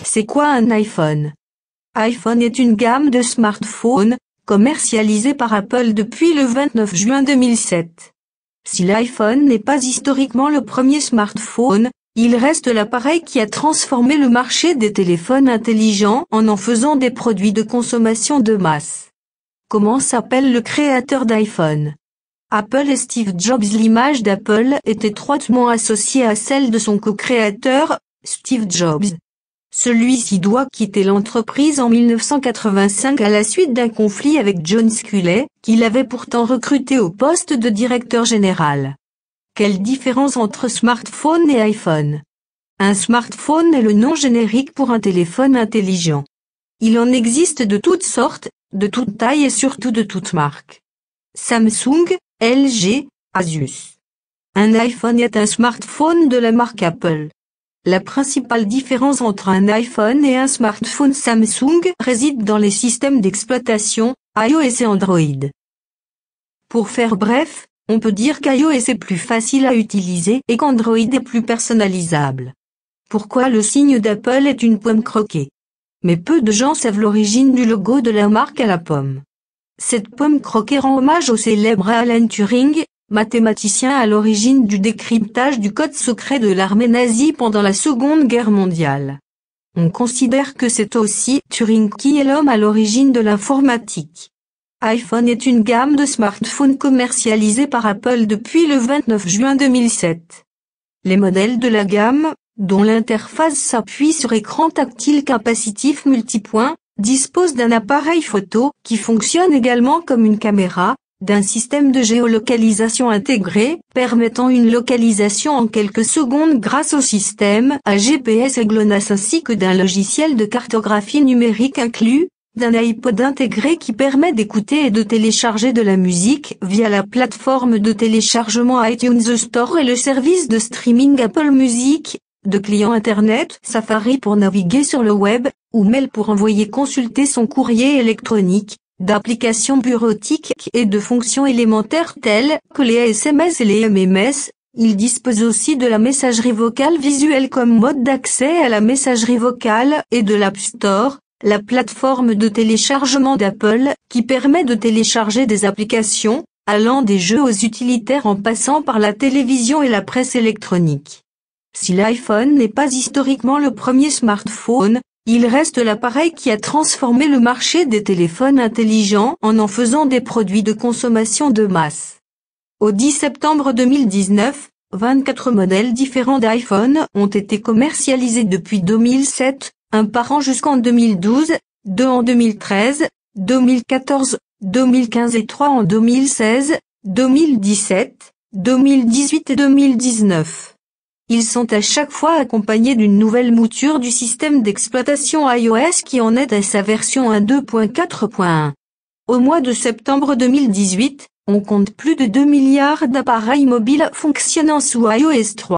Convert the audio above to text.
C'est quoi un iPhone? iPhone est une gamme de smartphones, commercialisée par Apple depuis le 29 juin 2007. Si l'iPhone n'est pas historiquement le premier smartphone, il reste l'appareil qui a transformé le marché des téléphones intelligents en faisant des produits de consommation de masse. Comment s'appelle le créateur d'iPhone? Apple et Steve Jobs. L'image d'Apple est étroitement associée à celle de son co-créateur, Steve Jobs. Celui-ci doit quitter l'entreprise en 1985 à la suite d'un conflit avec John Sculley, qu'il avait pourtant recruté au poste de directeur général. Quelle différence entre smartphone et iPhone? Un smartphone est le nom générique pour un téléphone intelligent. Il en existe de toutes sortes, de toutes tailles et surtout de toutes marques. Samsung, LG, Asus. Un iPhone est un smartphone de la marque Apple. La principale différence entre un iPhone et un smartphone Samsung réside dans les systèmes d'exploitation, iOS et Android. Pour faire bref, on peut dire qu'iOS est plus facile à utiliser et qu'Android est plus personnalisable. Pourquoi le signe d'Apple est une pomme croquée? Mais peu de gens savent l'origine du logo de la marque à la pomme. Cette pomme croquée rend hommage au célèbre Alan Turing, mathématicien à l'origine du décryptage du code secret de l'armée nazie pendant la Seconde Guerre mondiale. On considère que c'est aussi Turing qui est l'homme à l'origine de l'informatique. iPhone est une gamme de smartphones commercialisée par Apple depuis le 29 juin 2007. Les modèles de la gamme, dont l'interface s'appuie sur écran tactile capacitif multipoint, disposent d'un appareil photo qui fonctionne également comme une caméra, d'un système de géolocalisation intégré, permettant une localisation en quelques secondes grâce au système à GPS et GLONASS ainsi que d'un logiciel de cartographie numérique inclus, d'un iPod intégré qui permet d'écouter et de télécharger de la musique via la plateforme de téléchargement iTunes Store et le service de streaming Apple Music, de client Internet Safari pour naviguer sur le web, ou Mail pour envoyer consulter son courrier électronique, d'applications bureautiques et de fonctions élémentaires telles que les SMS et les MMS. Il dispose aussi de la messagerie vocale visuelle comme mode d'accès à la messagerie vocale et de l'App Store, la plateforme de téléchargement d'Apple, qui permet de télécharger des applications, allant des jeux aux utilitaires en passant par la télévision et la presse électronique. Si l'iPhone n'est pas historiquement le premier smartphone, il reste l'appareil qui a transformé le marché des téléphones intelligents en faisant des produits de consommation de masse. Au 10 septembre 2019, 24 modèles différents d'iPhone ont été commercialisés depuis 2007, un par an jusqu'en 2012, 2 en 2013, 2014, 2015 et 3 en 2016, 2017, 2018 et 2019. Ils sont à chaque fois accompagnés d'une nouvelle mouture du système d'exploitation iOS qui en est à sa version 1.2.4.1. Au mois de septembre 2018, on compte plus de 2 milliards d'appareils mobiles fonctionnant sous iOS 3.